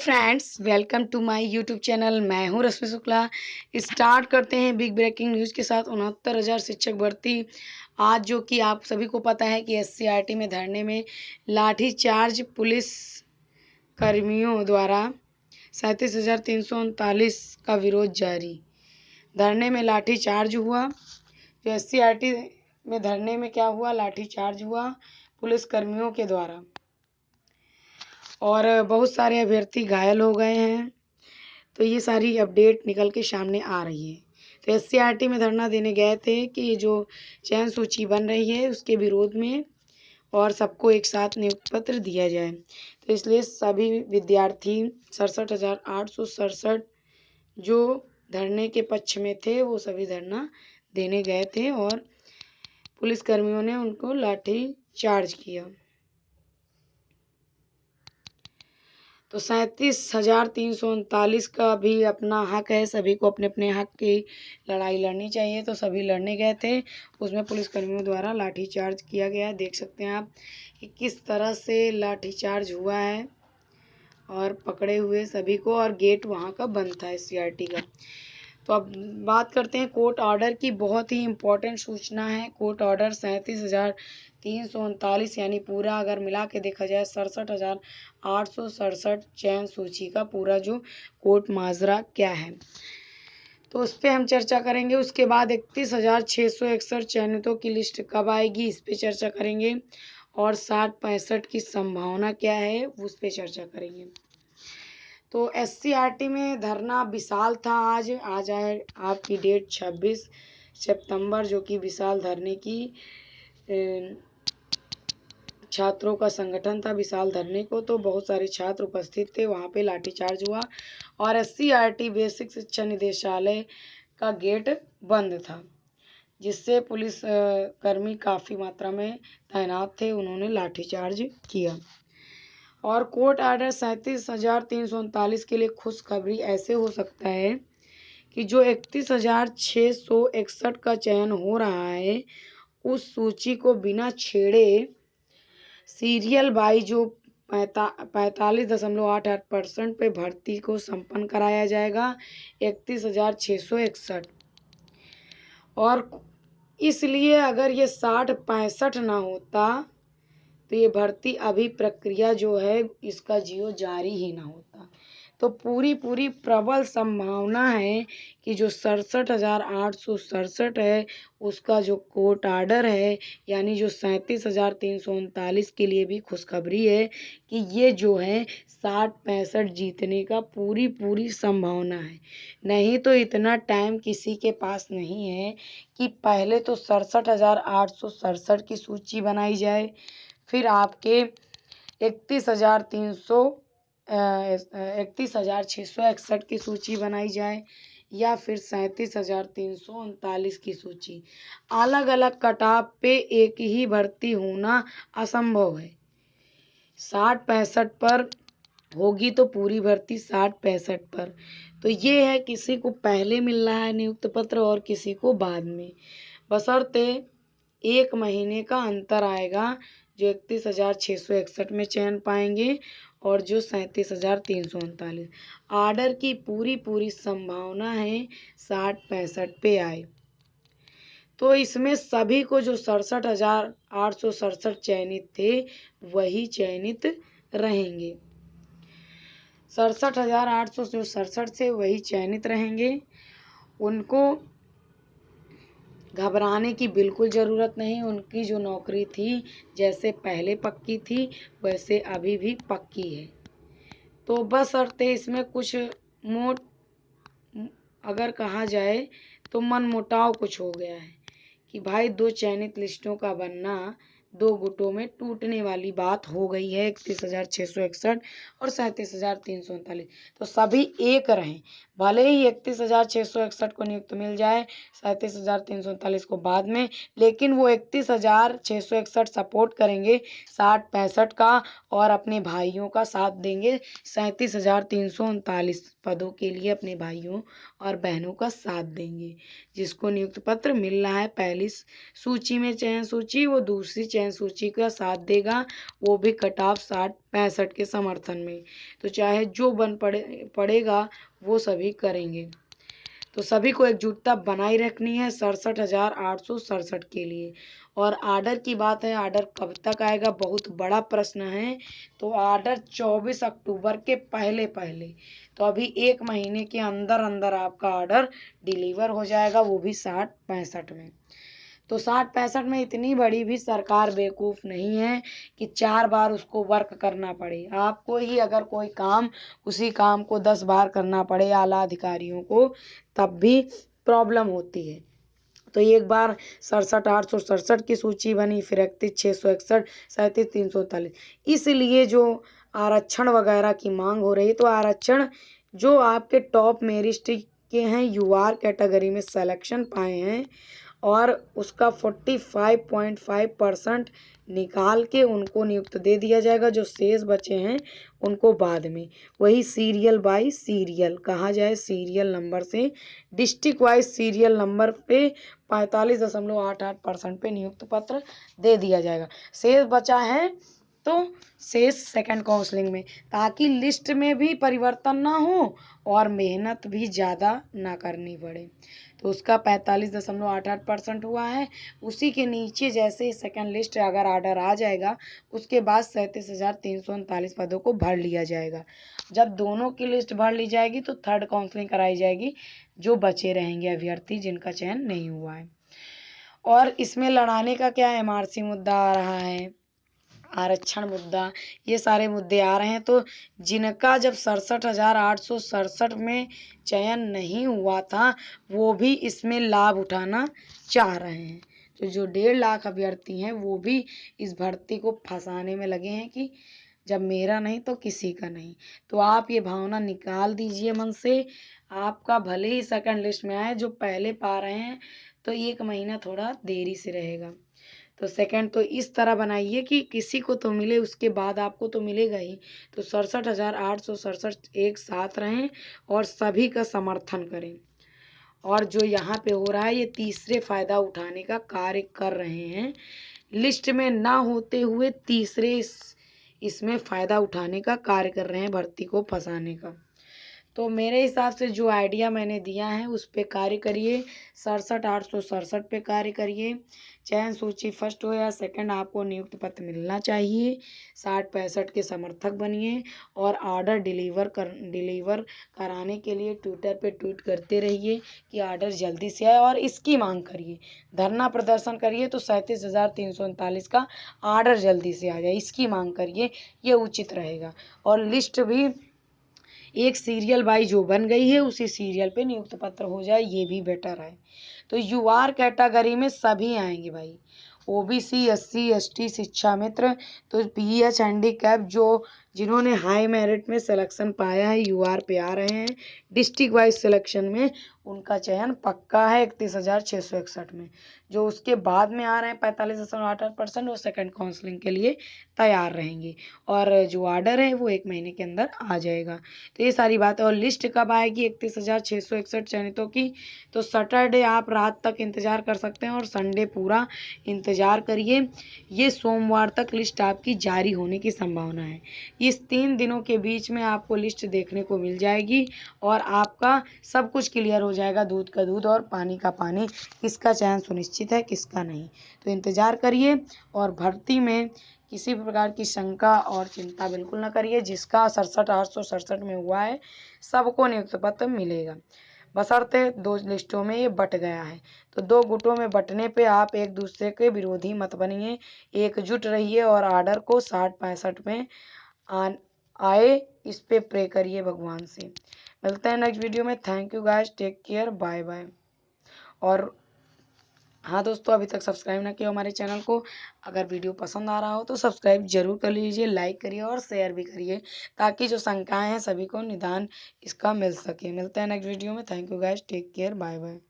Friends, welcome to my YouTube channel. मैं हूं रश्मि Shukla. Start करते हैं बिग ब्रेकिंग न्यूज़ के साथ। 69,000 शिक्षक भर्ती आज, जो कि आप सभी को पता है कि एससीईआरटी में धरने में लाठीचार्ज पुलिस कर्मियों द्वारा 37,339 का विरोध जारी। धरने में लाठीचार्ज हुआ। जो एससीईआरटी में धरने में क्या हुआ, लाठीचार्ज हुआ पुलिस कर्मियों के द्वारा और बहुत सारे अभ्यर्थी घायल हो गए हैं। तो ये सारी अपडेट निकल के सामने आ रही है। तो एससीईआरटी में धरना देने गए थे कि जो चयन सूची बन रही है उसके विरोध में और सबको एक साथ नियुक्ति पत्र दिया जाए। तो इसलिए सभी विद्यार्थी 67,867 जो धरने के पक्ष में थे वो सभी धरना देने गए थे और पुलिसकर्मियों ने उनको लाठी चार्ज किया। तो 37,339 का भी अपना हक है। सभी को अपने अपने हक की लड़ाई लड़नी चाहिए। तो सभी लड़ने गए थे, उसमें पुलिसकर्मियों द्वारा लाठीचार्ज किया गया। देख सकते हैं आप कि किस तरह से लाठीचार्ज हुआ है और पकड़े हुए सभी को, और गेट वहाँ का बंद था एससीईआरटी का। तो अब बात करते हैं कोर्ट ऑर्डर की। बहुत ही इम्पोर्टेंट सूचना है। कोर्ट ऑर्डर 37,339 यानी पूरा अगर मिला के देखा जाए 67,867 चयन सूची का पूरा जो कोर्ट माजरा क्या है, तो उस पर हम चर्चा करेंगे। उसके बाद 31,661 चयनितों की लिस्ट कब आएगी, इस पर चर्चा करेंगे। और 60-65 की संभावना क्या है, उस पर चर्चा करेंगे। तो एससीईआरटी में धरना विशाल था। आज है आपकी डेट 26 सितंबर, जो कि विशाल धरने की छात्रों का संगठन था। विशाल धरने को तो बहुत सारे छात्र उपस्थित थे। वहाँ पे लाठीचार्ज हुआ और एससीईआरटी बेसिक शिक्षा निदेशालय का गेट बंद था, जिससे पुलिस कर्मी काफ़ी मात्रा में तैनात थे। उन्होंने लाठीचार्ज किया। और कोर्ट ऑर्डर 37,339 के लिए खुशखबरी ऐसे हो सकता है कि जो 31,661 का चयन हो रहा है उस सूची को बिना छेड़े सीरियल बाई जो 45.88% पे भर्ती को संपन्न कराया जाएगा। 31,661 और इसलिए अगर ये 60-65 ना होता तो ये भर्ती अभी प्रक्रिया जो है इसका जियो जारी ही ना होता। तो पूरी प्रबल संभावना है कि जो 67,867 है उसका जो कोर्ट ऑर्डर है, यानी जो 37,339 के लिए भी खुशखबरी है कि ये जो है 60-65 जीतने का पूरी संभावना है। नहीं तो इतना टाइम किसी के पास नहीं है कि पहले तो 67,867 की सूची बनाई जाए, फिर आपके 31,661 की सूची बनाई जाए, या फिर 37,339 की सूची। अलग अलग कटाव पे एक ही भर्ती होना असंभव है। 60-65 पर होगी तो पूरी भर्ती 60-65 पर। तो ये है, किसी को पहले मिल रहा है नियुक्ति पत्र और किसी को बाद में, बशर्ते 1 महीने का अंतर आएगा। जो 31,661 में चयन पाएंगे और जो 37,339। ऑर्डर की पूरी संभावना है 60-65 पे आए। तो इसमें सभी को जो 67,867 चयनित थे वही चयनित रहेंगे। 67,867 से वही चयनित रहेंगे। उनको घबराने की बिल्कुल ज़रूरत नहीं। उनकी जो नौकरी थी जैसे पहले पक्की थी वैसे अभी भी पक्की है। तो बशर्ते इसमें कुछ मोट अगर कहा जाए तो मनमुटाव कुछ हो गया है कि भाई 2 चयनित लिस्टों का बनना 2 गुटों में टूटने वाली बात हो गई है। 31,661 और 37,339। तो सभी एक रहें, भले ही 31,661 को नियुक्त मिल जाए, 37,339 को बाद में, लेकिन वो 31,661 सपोर्ट करेंगे 60-65 का और अपने भाइयों का साथ देंगे 37,339 पदों के लिए, अपने भाइयों और बहनों का साथ देंगे। जिसको नियुक्ति पत्र मिल रहा है पहली सूची में चयन सूची, वो दूसरी चयन सूची का साथ देगा, वो भी कट ऑफ 60-65 के समर्थन में। तो चाहे जो बन पड़ेगा वो सभी करेंगे। तो सभी को एकजुटता बनाए रखनी है 67,867 के लिए। और आर्डर की बात है, आर्डर कब तक आएगा, बहुत बड़ा प्रश्न है। तो आर्डर 24 अक्टूबर के पहले पहले, तो अभी 1 महीने के अंदर अंदर आपका आर्डर डिलीवर हो जाएगा, वो भी 60-65 में। तो 60-65 में इतनी बड़ी भी सरकार बेवकूफ़ नहीं है कि 4 बार उसको वर्क करना पड़े। आपको ही अगर कोई काम, उसी काम को 10 बार करना पड़े आला अधिकारियों को, तब भी प्रॉब्लम होती है। तो एक बार 67,867 की सूची बनी, फिर 31,661, 37,339, इसलिए जो आरक्षण वगैरह की मांग हो रही है, तो आरक्षण जो आपके टॉप मेरिट के हैं, यूआर कैटेगरी में सिलेक्शन पाए हैं और उसका 45.5% निकाल के उनको नियुक्त दे दिया जाएगा। जो शेष बचे हैं उनको बाद में, वही सीरियल बाय सीरियल कहा जाए, सीरियल नंबर से, डिस्ट्रिक्ट वाइज सीरियल नंबर पे 45.88% पे नियुक्त पत्र दे दिया जाएगा। शेष बचा है तो शेष सेकंड काउंसलिंग में, ताकि लिस्ट में भी परिवर्तन ना हो और मेहनत भी ज़्यादा ना करनी पड़े। तो उसका 45.88% हुआ है। उसी के नीचे जैसे ही सेकंड लिस्ट अगर आर्डर आ जाएगा, उसके बाद 37,339 पदों को भर लिया जाएगा। जब दोनों की लिस्ट भर ली जाएगी तो थर्ड काउंसलिंग कराई जाएगी, जो बचे रहेंगे अभ्यर्थी जिनका चयन नहीं हुआ है। और इसमें लड़ाने का क्या एमआरसी मुद्दा आ रहा है, आरक्षण मुद्दा, ये सारे मुद्दे आ रहे हैं। तो जिनका जब 67,867 में चयन नहीं हुआ था, वो भी इसमें लाभ उठाना चाह रहे हैं। तो जो 1.5 लाख अभ्यर्थी हैं, वो भी इस भर्ती को फंसाने में लगे हैं कि जब मेरा नहीं तो किसी का नहीं। तो आप ये भावना निकाल दीजिए मन से। आपका भले ही सेकंड लिस्ट में आए, जो पहले पा रहे हैं तो 1 महीना थोड़ा देरी से रहेगा। तो सेकंड तो इस तरह बनाइए कि किसी को तो मिले, उसके बाद आपको तो मिलेगा ही। तो 67,867 एक साथ रहें और सभी का समर्थन करें। और जो यहाँ पे हो रहा है, ये तीसरे फायदा उठाने का कार्य कर रहे हैं, लिस्ट में ना होते हुए तीसरे इसमें फ़ायदा उठाने का कार्य कर रहे हैं, भर्ती को फंसाने का। तो मेरे हिसाब से जो आइडिया मैंने दिया है उस पे कार्य करिए, 67,867 पे कार्य करिए। चयन सूची फर्स्ट हो या सेकंड, आपको नियुक्त पत्र मिलना चाहिए। 60-65 के समर्थक बनिए और ऑर्डर डिलीवर कराने के लिए ट्विटर पे ट्वीट करते रहिए कि ऑर्डर जल्दी से आए और इसकी मांग करिए। धरना प्रदर्शन करिए तो 37,339 का ऑर्डर जल्दी से आ जाए, इसकी मांग करिए, ये उचित रहेगा। और लिस्ट भी एक सीरियल बाई जो बन गई है, उसी सीरियल पे नियुक्त पत्र हो जाए, ये भी बेटर है। तो यूआर कैटेगरी में सभी आएंगे भाई, ओबीसी, एससी, एसटी, शिक्षा मित्र, तो पीएच हैंडीकैप जो जिन्होंने हाई मेरिट में सिलेक्शन पाया है, यूआर पे आ रहे हैं। डिस्ट्रिक्ट वाइज सिलेक्शन में उनका चयन पक्का है 31,661 में। जो उसके बाद में आ रहे हैं 45.88%, वो सेकंड काउंसलिंग के लिए तैयार रहेंगे। और जो ऑर्डर है वो 1 महीने के अंदर आ जाएगा। तो ये सारी बात है। और लिस्ट कब आएगी 31,661 चयनितों की, तो सैटरडे आप रात तक इंतज़ार कर सकते हैं और संडे पूरा इंतज़ार करिए। ये सोमवार तक लिस्ट आपकी जारी होने की संभावना है। इस 3 दिनों के बीच में आपको लिस्ट देखने को मिल जाएगी और आपका सब कुछ क्लियर हो जाएगा, दूध का दूध और पानी का पानी, किसका चयन सुनिश्चित है किसका नहीं। तो इंतज़ार करिए और भर्ती में किसी भी प्रकार की शंका और चिंता बिल्कुल न करिए। जिसका 67,867 में हुआ है, सबको नियुक्त पत्र मिलेगा, बशर्ते 2 लिस्टों में ये बट गया है। तो 2 गुटों में बंटने पे आप एक दूसरे के विरोधी मत बनिए, एकजुट रहिए और ऑर्डर को 60-65 में आए, इस पे प्रे करिए भगवान से। मिलते हैं नेक्स्ट वीडियो में। Thank you guys, take care, bye bye. और हाँ दोस्तों, अभी तक सब्सक्राइब ना किया हमारे चैनल को, अगर वीडियो पसंद आ रहा हो तो सब्सक्राइब जरूर कर लीजिए, लाइक करिए और शेयर भी करिए, ताकि जो शंकाएं हैं सभी को निदान इसका मिल सके। मिलते हैं नेक्स्ट वीडियो में। Thank you guys, take care, bye bye.